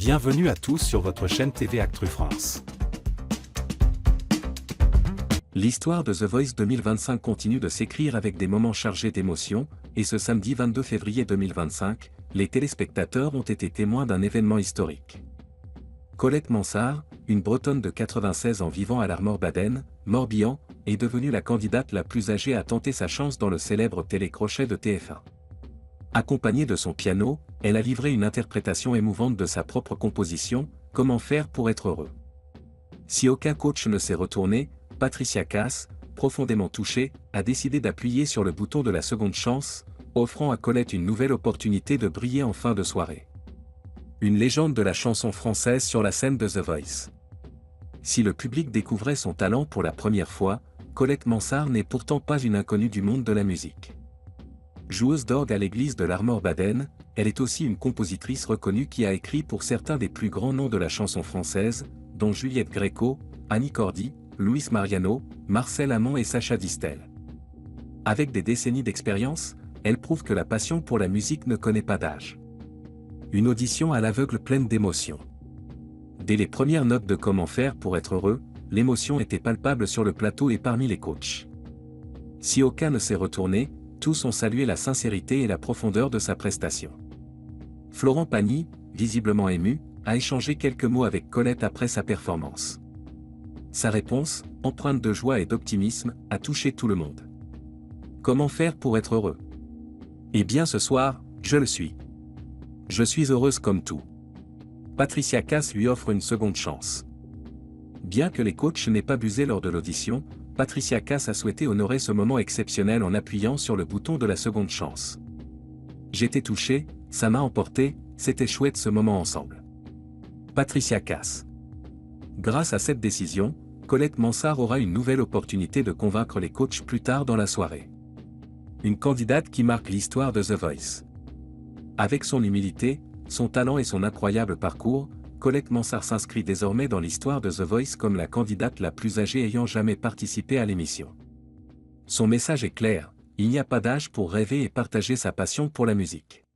Bienvenue à tous sur votre chaîne TV Actu France. L'histoire de The Voice 2025 continue de s'écrire avec des moments chargés d'émotions, et ce samedi 22 février 2025, les téléspectateurs ont été témoins d'un événement historique. Colette Mansart, une Bretonne de 96 ans vivant à l'Armor-Baden, Morbihan, est devenue la candidate la plus âgée à tenter sa chance dans le célèbre télécrochet de TF1. Accompagnée de son piano, elle a livré une interprétation émouvante de sa propre composition, Comment faire pour être heureux. Si aucun coach ne s'est retourné, Patricia Cass, profondément touchée, a décidé d'appuyer sur le bouton de la seconde chance, offrant à Colette une nouvelle opportunité de briller en fin de soirée. Une légende de la chanson française sur la scène de The Voice. Si le public découvrait son talent pour la première fois, Colette Mansart n'est pourtant pas une inconnue du monde de la musique. Joueuse d'orgue à l'église de l'Armor-Baden, elle est aussi une compositrice reconnue qui a écrit pour certains des plus grands noms de la chanson française, dont Juliette Gréco, Annie Cordy, Luis Mariano, Marcel Amont et Sacha Distel. Avec des décennies d'expérience, elle prouve que la passion pour la musique ne connaît pas d'âge. Une audition à l'aveugle pleine d'émotions. Dès les premières notes de Comment faire pour être heureux, l'émotion était palpable sur le plateau et parmi les coachs. Si aucun ne s'est retourné, tous ont salué la sincérité et la profondeur de sa prestation. Florent Pagny, visiblement ému, a échangé quelques mots avec Colette après sa performance. Sa réponse, empreinte de joie et d'optimisme, a touché tout le monde. Comment faire pour être heureux? Eh bien ce soir, je le suis. Je suis heureuse comme tout. Patricia Cass lui offre une seconde chance. Bien que les coachs n'aient pas busé lors de l'audition, Patricia Cass a souhaité honorer ce moment exceptionnel en appuyant sur le bouton de la seconde chance. J'étais touchée, ça m'a emporté, c'était chouette ce moment ensemble. Patricia Cass. Grâce à cette décision, Colette Mansart aura une nouvelle opportunité de convaincre les coachs plus tard dans la soirée. Une candidate qui marque l'histoire de The Voice. Avec son humilité, son talent et son incroyable parcours, Colette Mansart s'inscrit désormais dans l'histoire de The Voice comme la candidate la plus âgée ayant jamais participé à l'émission. Son message est clair, il n'y a pas d'âge pour rêver et partager sa passion pour la musique.